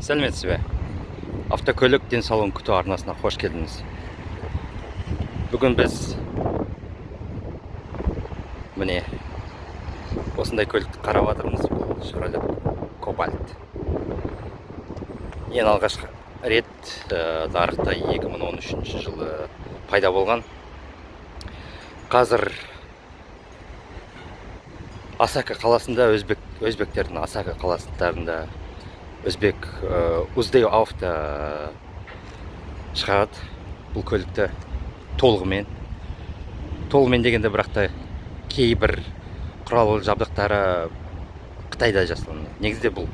Сәлеметсіз бе? Автокөлік денсаулығын күту арнасына қош келдіңіз. Бүгін біз міне осындай көлікті қарап жатырмыз. Бұл Chevrolet Cobalt. Ең алғашқы рет нарықта 2013 жылы пайда болған. Қазір Осака қаласында, өзбектердің Осака қаласында өзбек Уздеу авто шығарады бұл көлікті толығымен дегенде, бірақта кейбір құрал жабдықтары Қытайда жасалған. Негізде бұл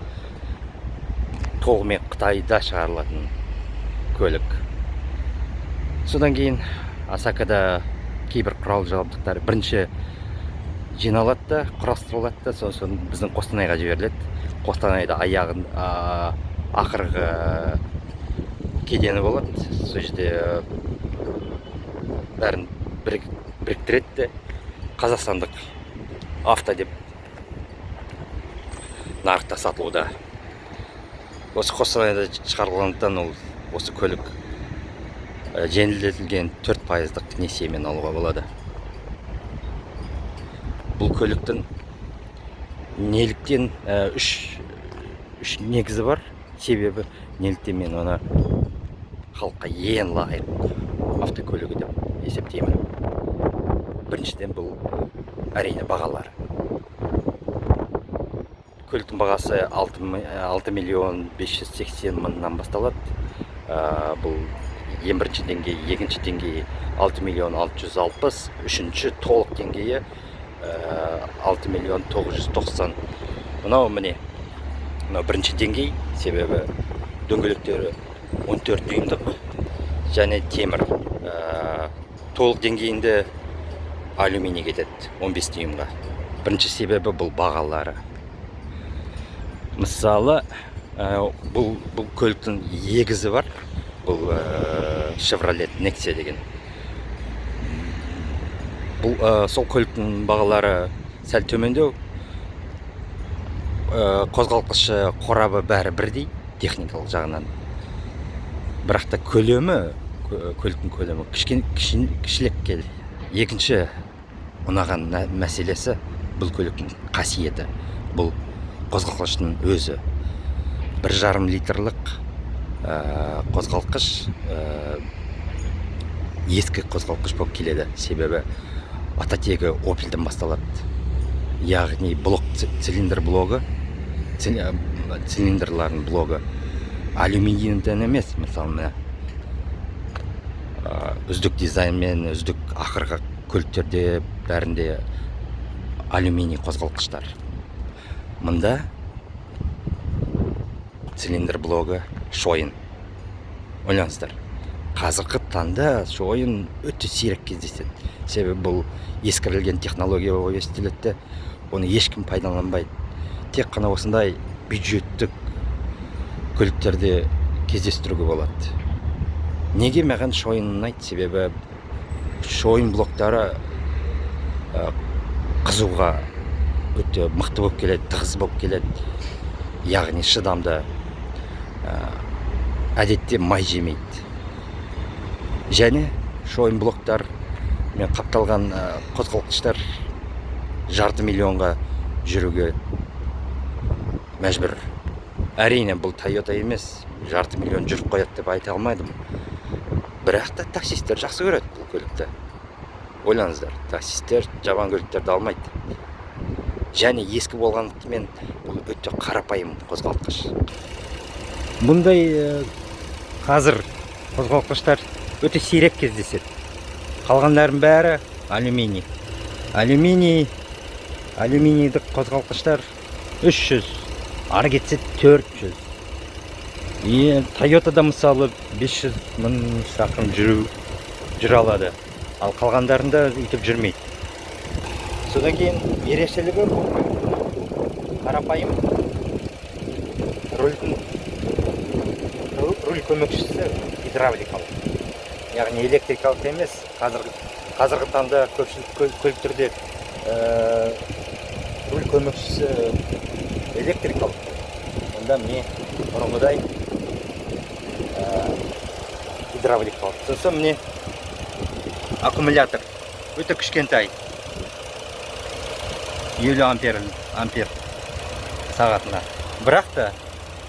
толығымен Қытайда шығарылатын көлік. Содан кейін Осакада кейбір құрал жабдықтары бірінші жиналады да, құрастырылады да, сосын біздің Қостанайға жіберіледі. Қостанайда аяғын ақырғы кедені болады. Сол жерде бәрін біріктіреді де, қазақстандық авто деп нарықта сатылуда. Осы Қостанайда шығарылғандықтан осы көлік жеңілдетілген 4% несиемен алуға болады. Бұл көліктің неліктен үш негізі бар. Себебі неліктен мен оны халыққа ең лайық автокөлігі деп есептеймін. Біріншіден бұл әрине бағалары. Көліктің бағасы 6 миллион 580 мыңнан басталады. Бұл ең бірінші деңгей, екінші деңгей 6 миллион 660, үшінші толық деңгейі 6 миллион 990. Мынау міне, бірінші деңгей, себебі дөңгелектері 14 дюймдық және темір. Толық деңгейінде алюминий кетеді 15 дюймға. Бірінші себебі бұл бағалары. Мысалы, бұл көліктің егізі бар. Бұл Chevrolet Nexia деген. Бұл сол көліктің бағалары сәл төмендеу. Қозғалтқышы, қорабы бәрі бірдей техникалық жағынан. Бірақта көліктің көлемі кішілік келді. Екінші ұнаған мәселесі бұл көліктің қасиеті. Бұл қозғалтқыштың өзі 1,5 литрлік қозғалтқыш, ескі қозғалтқыш болып келеді. Себебі ататегі Opel'ден басталады. Яғни цилиндр блогы, цилиндрлардың блогы алюминийден емес. Мысалы, үздік дизайнмен, үздік ақырғы көліктерде бәрінде алюминий қозғалтқыштар. Мұнда цилиндр блогы шойын. Ойлаңыздар, қазіргі таңда шойын өте сирек кездеседі. Себебі бұл ескірілген технология болып естіледі, оны ешкім пайдаланбайды. Тек қана осындай бюджеттік көліктерде кездестіруге болады. Неге маған шойын ұнайды? Себебі шойын блоктары қызуға өте мықты болып келеді, тығыз болып келеді. Яғни шыдамды, әдетте май жемейді. Және шойын блоктар мен қапталған қозғалтқыштар 500 миллионға жүруге мәжбүр. Әрине бұл Toyota емес, 500 миллион жүріп қояды деп айта алмайдым. Бірақ та таксистер жақсы көреді бұл көлікті. Ойлаңыздар, таксистер жабан көліктерді алмайды. Және ескі болғандықтан бұл өте қарапайым қозғалтқыш. Бұндай қазір қозғалтқыштар өте сирек кездеседі. Қалғандардың бәрі алюминий. Алюминийдік қозғалтқыштар 300, ары кетсе 400. Toyota'да мысалы 500 мың шақырым жүре алады. Ал қалғандарында өйтіп жүрмейді. Содан кейін ерекшелігі қарапайым руль көмекшісі гидравликалық. Яғни электрикалық емес. Қазіргі таңда көпшілік көліктерде руль көмекшісі электрикалық. Онда міне бұрынғыдай гидравлик қалды. Сосын міне аккумулятор өте кішкентай, 50 ампер сағатына. Бірақ та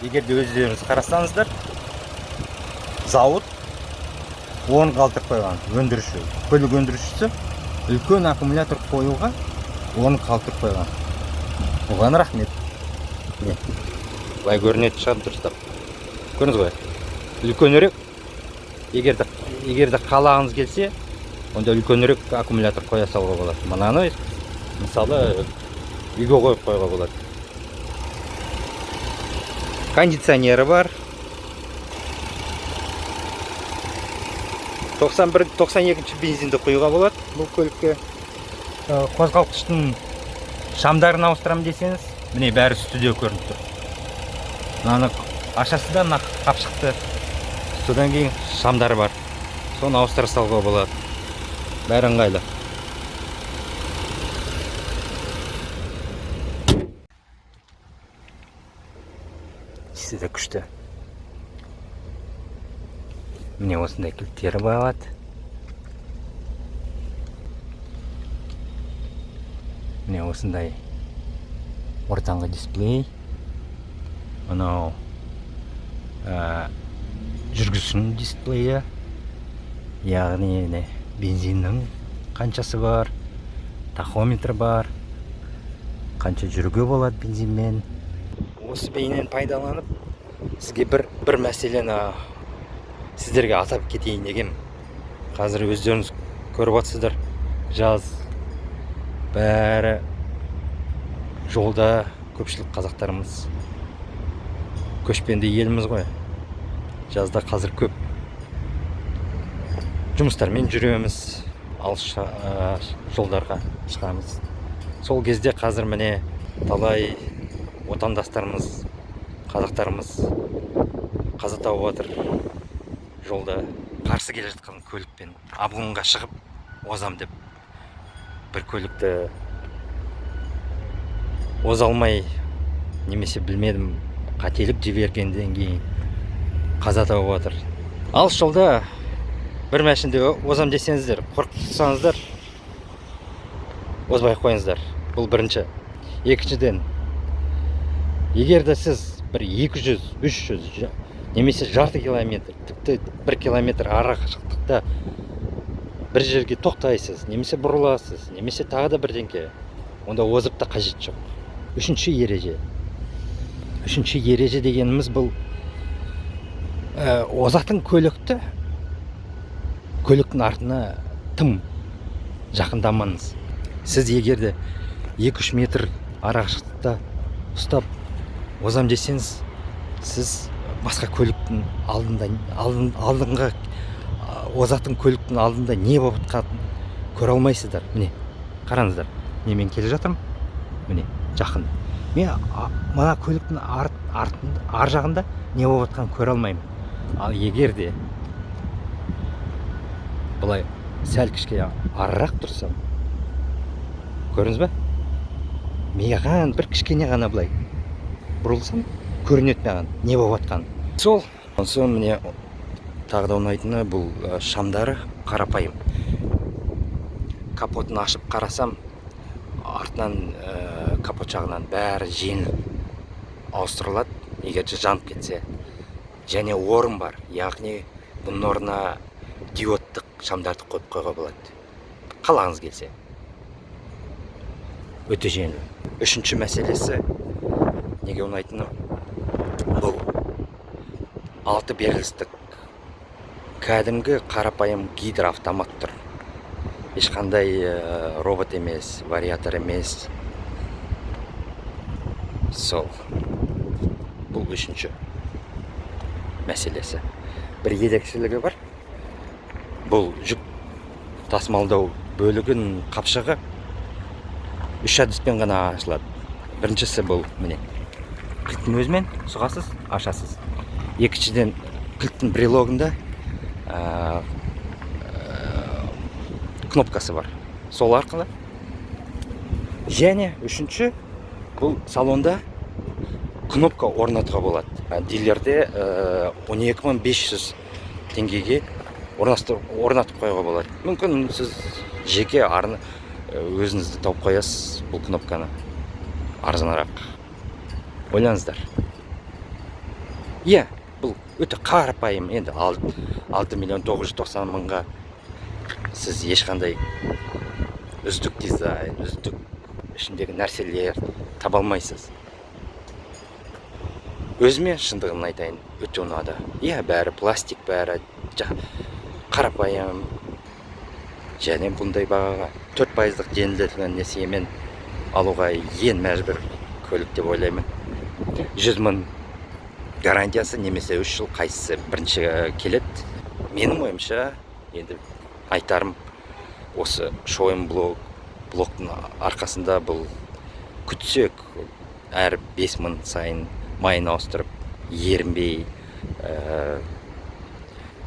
егерде өздеріңіз қарасаңыздар, зауыт оны қалтырып қойған, өндіруші, көлік өндірушісі үлкен аккумулятор қоюға оны қалтырып қойған. Оған рахмет. Былай көрінетін шығар дұрыстап. Көріңіз ғой, үлкенірек, егерде қалағыңыз келсе, онда үлкенірек аккумулятор қоя салуға болады. Мынаны мысалы үйге қойып қоюға болады. Кондиционері бар. 91-92 бензинді құюға болады бұл көлікке. Қозғалтқыштың шамдарын ауыстырам десеңіз, міне бәрі үстіде көрініп тұр. Мынаны ашасы да қапшықты. Содан кейін шамдары бар. Соны ауыстыра салуға болады. Бәрі ыңғайлы. Іші де күшті. Міне осындай кілттері болады. Міне осындай ортаңғы дисплей. Мынау жүргізушінің дисплейі. Яғни бензиннің қаншасы бар, тахометр бар, қанша жүруге болады бензинмен. Осы бейнен пайдаланып, сізге бір мәселені сіздерге атап кетейін дегем. Қазір өздеріңіз көріп отырсыздар, жаз бәрі жолда, көпшілік қазақтарымыз көшпенді еліміз ғой. Жазда қазір көп жұмыстармен жүреміз, алыс жолдарға шығамыз. Сол кезде қазір міне талай отандастарымыз, қазақтарымыз қаза тауып отыр. Жолда қарсы келе жатқан көлікпен обгонға шығып озам деп бір көлікті оза алмай, немесе білмедім, қателік жібергенден кейін қаза тауып отыр. Алыс жолда бір мәшінде озам десеңіздер, қорқытсаңыздар, озбай қойыңыздар. Бұл бірінші. Екіншіден, егерде сіз бір 200, 300, немесе жарты километр, тіпті 1 километр ара қашықтықта бір жерге тоқтайсыз, немесе бұрыласыз, немесе тағы да бірдеңке, онда озып та қажет жоқ. Үшінші ереже дегеніміз бұл озатын көліктің артына тым жақындамаңыз. Сіз егерде 2-3 метр ара қашықтықта ұстап озам десеңіз, сіз басқа көліктің алдыңғы озатын көліктің алдында не болып жатқанын көре алмайсыздар. Міне, қараңыздар, мен келе жатырмын, міне жақын. Мен мына көліктің ар жағында не болып жатқанын көре алмаймын. Ал егерде былай сәл кішкене арырақ тұрсам, көрдіңіз бе? Маған бір кішкене ғана былай бұрылсам, көрінеді маған не болып жатқаны. Сол. Сосын міне тағы да ұнайтыны бұл шамдары қарапайым. Капотын ашып қарасам, артынан капот жағынан бәрі жеңіл ауыстырылады, егерде жанып кетсе. Және орын бар, яғни бұның орнына диодтық шамдарды қойып қойға болады. Қалағыңыз келсе. Өте жеңіл. Үшінші мәселесі, неге ұнайтыны, бұл 6 берілістік кәдімгі қарапайым гидроавтомат тұр. Ешқандай робот емес, вариатор емес. Сол. Бұл үшінші мәселесі. Бір ерекшелігі бар. Бұл жүк тасымалдау бөлігін қапшығы 3 әдіспен ғана ашылады. Біріншісі бұл міне. Кілттің өзімен сұғасыз, ашасыз. Екіншіден кілттің брелогында кнопкасы бар. Сол арқылы. Және үшінші бұл салонда кнопка орнатуға болады. Дилерде 12.500 теңгеге орнатып қоюға болады. Мүмкін сіз жеке өзіңізді тауып қоясыз бұл кнопканы арзанырақ. Ойлаңыздар. Иә, бұл өте қарапайым. Енді 6.990.000-ға сіз ешқандай үздік дизайн, үздік ішіндегі нәрселер таба алмайсыз. Өзіме шындығын айтайын, өте ұнады. Иә, бәрі пластик, бәрі қарапайым. Және бұндай бағаға 4% жеңілдетілген несиемен алуға ең мәжбүр көлік деп ойлаймын. 100.000 гарантиясы немесе 3 жыл қайсысы бірінші келеді. Менің ойымша, енді айтарым, осы шойын блоктың арқасында бұл күтсек, әр 5.000 сайын майын ауыстырып, ерінбей,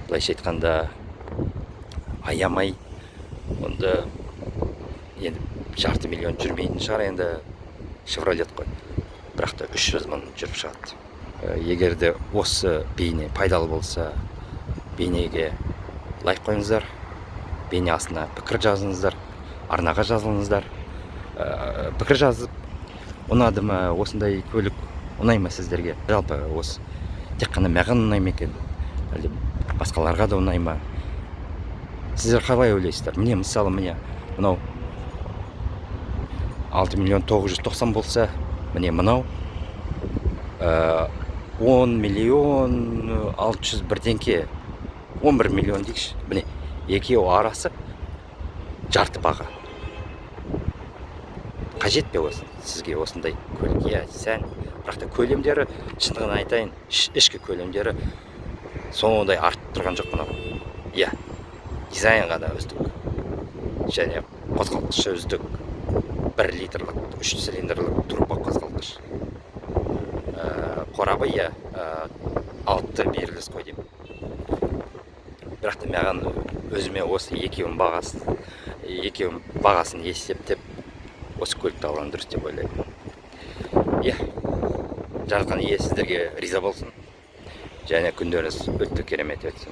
былайша айтқанда аямай, онда енді 500.000 жүрмейтін шығар, енді Chevrolet қой. Бірақ та 300.000 жүріп шығады. Егер де осы бейне пайдалы болса, бейнеге лайк қойыңыздар, бейне астына пікір жазыңыздар, арнаға жазылыңыздар. Пікір жазып, ұнады ма, осындай көлік ұнай ма сіздерге? Жалпы осы тек қана маған ұнай ма екен, әлде басқаларға да ұнай ма? Сіздер қалай ойлайсыздар? Міне мысалы, мынау 6.990.000 болса, міне мынау 10.600.000 бірдеңке, 11 миллион дейікші. Міне екеуі арасы жарты баға. Қажет пе сізге осындай көлік? Иә, сән. Бірақ та көлемдері, шындығын айтайын, ішкі көлемдері сондай артып тұрған жоқ мынау. Иә, дизайнға да үздік. Және қозғалтқышы үздік. 1 литрлік, 3 цилиндрлік турбо қозғалтқыш. Қорабы, иә, 6 беріліс қой деймін. Бірақ та маған өзіме осы екеуінің бағасын есептеп, осы көлікті алған дұрыс деп ойлаймын. Иә, жаратқан ие сіздерге риза болсын. Және күндеріңіз өте керемет өтсін.